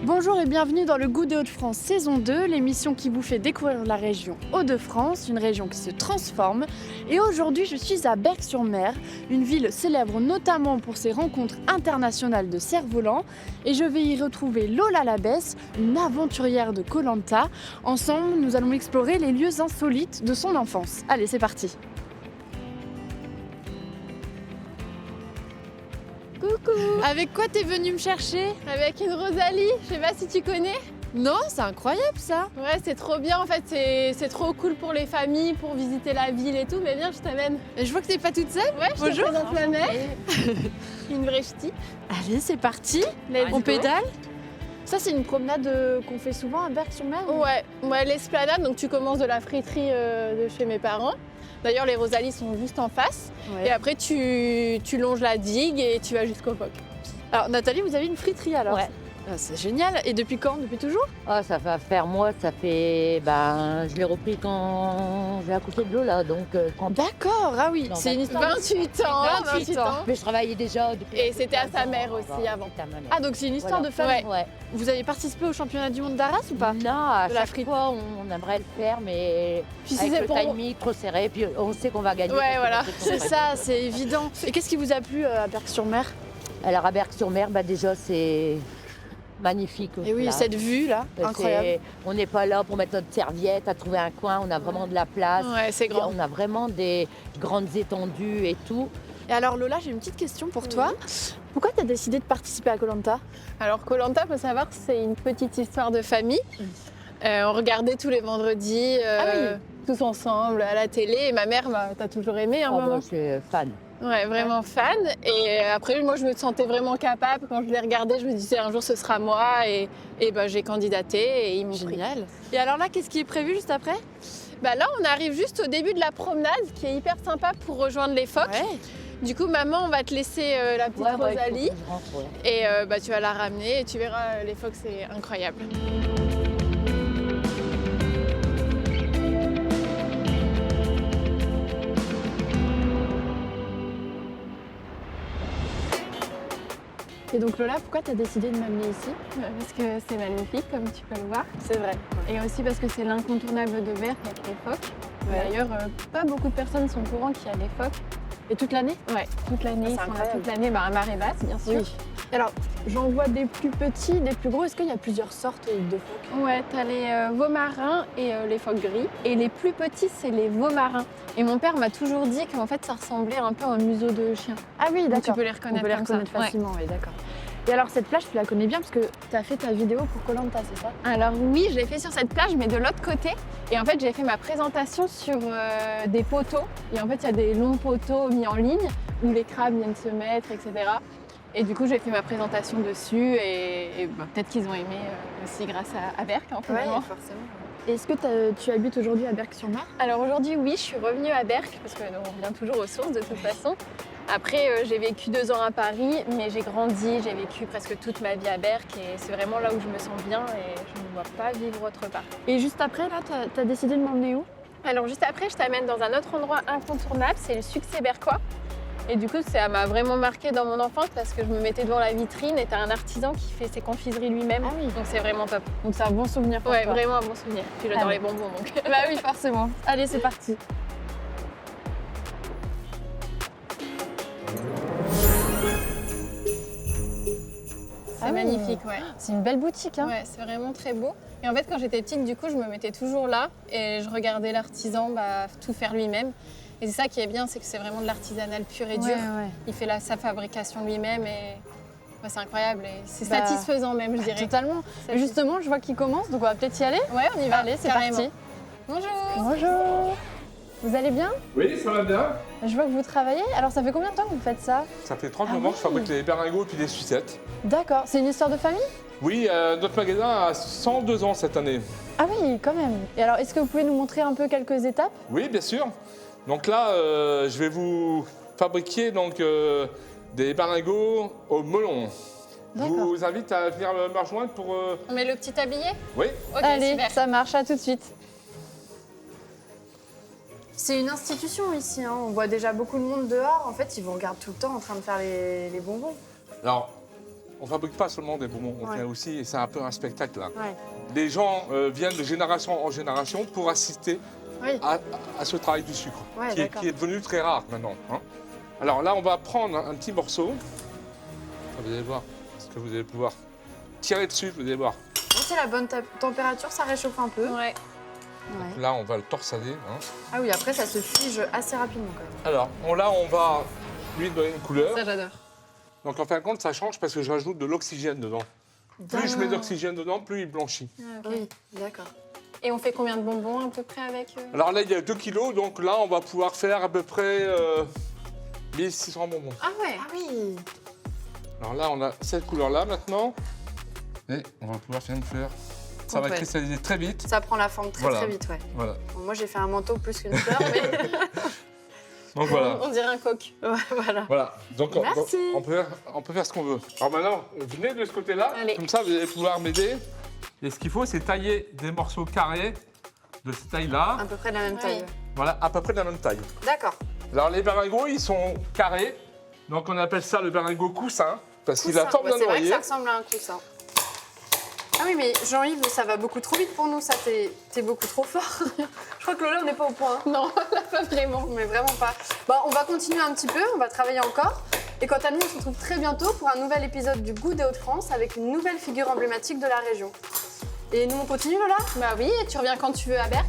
Bonjour et bienvenue dans le Goût des Hauts-de-France saison 2, l'émission qui vous fait découvrir la région Hauts-de-France, une région qui se transforme. Et aujourd'hui, je suis à Berck-sur-Mer, une ville célèbre notamment pour ses rencontres internationales de cerfs-volants. Et je vais y retrouver Lola Labesse, une aventurière de Koh Lanta. Ensemble, nous allons explorer les lieux insolites de son enfance. Allez, c'est parti. Coucou! Avec quoi t'es venue me chercher? Avec une Rosalie, je sais pas si tu connais. Non, c'est incroyable ça! Ouais, c'est trop bien en fait, c'est trop cool pour les familles, pour visiter la ville et tout, mais viens, je t'amène. Et je vois que t'es pas toute seule? Ouais, je te Bonjour. présente ma mère. Une vraie ch'ti. Allez, c'est parti! On pédale? Ça, c'est une promenade qu'on fait souvent à Berck-sur-Mer? Ouais, l'esplanade, donc tu commences de la friterie de chez mes parents. D'ailleurs, les Rosalies sont juste en face. Ouais. Et après, tu longes la digue et tu vas jusqu'au phoque. Alors, Nathalie, vous avez une friterie alors? Ouais. Ah, c'est génial. Et depuis quand? Depuis toujours? Ah, ça va faire je l'ai repris quand j'ai accouché de Lola, donc D'accord, ah oui, Non, c'est une histoire. 28 ans, 28 ans. Mais je travaillais déjà depuis. Et c'était à sa mère aussi Voilà, avant. c'était à ma mère. Ah, donc c'est une histoire Voilà. de famille. Ouais. Vous avez participé au championnat du monde d'Arras ou pas? Non, à De la chaque frite. fois, on aimerait le faire, mais Puis si avec c'est le pour timing trop serré, puis on sait qu'on va gagner. Ouais, parce que voilà. c'est C'est trop ça, c'est évident. Et qu'est-ce qui vous a plu à Berck-sur-Mer? Alors, à Berck-sur-Mer, déjà, c'est magnifique. Et oui, là. cette vue là, incroyable. On n'est pas là pour mettre notre serviette, à trouver un coin, on a vraiment de la place. Ouais, c'est grand. On a vraiment des grandes étendues et tout. Et alors Lola, j'ai une petite question pour toi. Pourquoi tu as décidé de participer à Koh Lanta? Alors Koh Lanta, faut savoir que c'est une petite histoire de famille. On regardait tous les vendredis, tous ensemble à la télé. Et ma mère, t'as toujours aimé, hein, Oh, maman? moi, je suis fan. Ouais, vraiment fan. Et après, moi, je me sentais vraiment capable. Quand je les regardais, je me disais un jour ce sera moi. Et j'ai candidaté et ils m'ont pris. Génial. Et alors là, qu'est-ce qui est prévu juste après? Là, on arrive juste au début de la promenade, qui est hyper sympa pour rejoindre les phoques. Ouais. Du coup, maman, on va te laisser la petite Ouais, il faut Rosalie. que je rentre, ouais. Et tu vas la ramener et tu verras, les phoques, c'est incroyable. Et donc Lola, pourquoi tu as décidé de m'amener ici? Parce que c'est magnifique, comme tu peux le voir. C'est vrai. Et aussi parce que c'est l'incontournable de Berck avec les phoques. Ouais. D'ailleurs, pas beaucoup de personnes sont au courant qu'il y a des phoques. Et toute l'année? Ouais, toute l'année, Ah, ils c'est sont là incroyable. toute l'année, à marée basse, bien sûr. Oui. Alors, j'en vois des plus petits, des plus gros. Est-ce qu'il y a plusieurs sortes de phoques? Ouais, t'as les veaux marins et les phoques gris. Et les plus petits, c'est les veaux marins. Et mon père m'a toujours dit qu'en fait, ça ressemblait un peu à un museau de chien. Ah oui, Donc d'accord. tu peux les On reconnaître peut les comme ça. reconnaître Ouais. facilement, oui, d'accord. Et alors, cette plage, tu la connais bien parce que tu as fait ta vidéo pour Koh Lanta, c'est ça? Alors oui, je l'ai fait sur cette plage, mais de l'autre côté. Et en fait, j'ai fait ma présentation sur des poteaux. Et en fait, il y a des longs poteaux mis en ligne où les crabes viennent se mettre, etc. Et du coup, j'ai fait ma présentation dessus. Et peut-être qu'ils ont aimé aussi grâce à Berck, hein, finalement. forcément. Et est-ce que tu habites aujourd'hui à Berck-sur-Mer? Alors aujourd'hui, oui, je suis revenue à Berck, parce qu'on revient toujours aux sources de toute façon. Après, j'ai vécu 2 ans à Paris, mais j'ai grandi, j'ai vécu presque toute ma vie à Berck. Et c'est vraiment là où je me sens bien et je ne me vois pas vivre autre part. Et juste après, là, tu as décidé de m'emmener où? Alors juste après, je t'amène dans un autre endroit incontournable, c'est le succès berquois. Et du coup, ça m'a vraiment marqué dans mon enfance parce que je me mettais devant la vitrine et t'as un artisan qui fait ses confiseries lui-même. Ah oui. Donc c'est vraiment top. Donc c'est un bon souvenir pour Ouais, toi. vraiment un bon souvenir. Puis j'adore Ah les bonbons donc. Bah oui, forcément. Allez, c'est parti. C'est magnifique, ouais. C'est une belle boutique, hein? Ouais, c'est vraiment très beau. Et en fait, quand j'étais petite, du coup, je me mettais toujours là et je regardais l'artisan tout faire lui-même. Et c'est ça qui est bien, c'est que c'est vraiment de l'artisanal pur et dur. Ouais. Il fait sa fabrication lui-même et c'est incroyable. Et c'est Bah, satisfaisant même, je dirais. Totalement. Ça, Justement, je vois qu'il commence, donc on va peut-être y aller. Ouais, on y va. Allez, c'est carrément. parti. Bonjour. Bonjour. Vous allez bien? Oui, ça va bien. Je vois que vous travaillez. Alors, ça fait combien de temps que vous faites ça? Ça fait 30 Ah moments que oui. je fabrique les berlingots et puis les sucettes. D'accord. C'est une histoire de famille? Oui, notre magasin a 102 ans cette année. Ah oui, quand même. Et alors, est-ce que vous pouvez nous montrer un peu quelques étapes? Oui, bien sûr. Donc là, je vais vous fabriquer des berlingots au melon. Je D'accord. vous invite à venir me rejoindre pour... On met le petit tablier? Oui, Ok, Allez, super. ça marche, à tout de suite. C'est une institution ici, hein. On voit déjà beaucoup de monde dehors. En fait, ils vous regardent tout le temps en train de faire les bonbons. alors on fabrique pas seulement des bonbons, on Ouais. fait aussi, et c'est un peu un spectacle là. Ouais. Les gens viennent de génération en génération pour assister Oui. à ce travail du sucre, Ouais, qui est d'accord. devenu très rare maintenant. Hein. Alors là, on va prendre un petit morceau. Vous allez voir, ce que vous allez pouvoir tirer dessus, vous allez voir. C'est la bonne température, ça réchauffe un peu. Ouais. Ouais. Là, on va le torsader. Hein. Ah oui, après ça se fige assez rapidement quand même. Alors, là, on va lui donner une couleur. Ça, j'adore. Donc, en fin de compte, ça change parce que je rajoute de l'oxygène dedans. Plus je mets d'oxygène dedans, plus il blanchit. Oui, d'accord. Et on fait combien de bonbons à peu près avec Alors là, il y a 2 kilos, donc là, on va pouvoir faire à peu près 1600 bonbons. Ah ouais. Ah oui. Alors là, on a cette couleur-là maintenant. Et on va pouvoir faire une fleur. Ça va Ouais. cristalliser très vite. Ça prend la forme très Voilà. très vite, ouais. Voilà. Bon, moi j'ai fait un manteau plus qu'une fleur, mais Donc voilà. On dirait un coq. ouais, voilà. Voilà. Donc Merci. on peut faire ce qu'on veut. Alors maintenant, venez de ce côté-là. Allez. Comme ça, vous allez pouvoir m'aider. Et ce qu'il faut, c'est tailler des morceaux carrés de cette taille-là. À peu près de la même taille. Oui. ouais. Voilà, à peu près de la même taille. D'accord. Alors les beringots, ils sont carrés. Donc on appelle ça le beringot coussin. Parce qu'il a la Coussin. forme Bah, d'un c'est vrai que oreiller. ça ressemble à un coussin. Ah oui, mais Jean-Yves, ça va beaucoup trop vite pour nous, ça, t'es beaucoup trop fort. Je crois que Lola, on n'est pas au point. Non, là, pas vraiment. Mais vraiment pas. Bon, on va continuer un petit peu, on va travailler encore. Et quant à nous, on se retrouve très bientôt pour un nouvel épisode du Goût des Hauts-de-France avec une nouvelle figure emblématique de la région. Et nous, on continue, Lola? Bah oui, et tu reviens quand tu veux à Berck.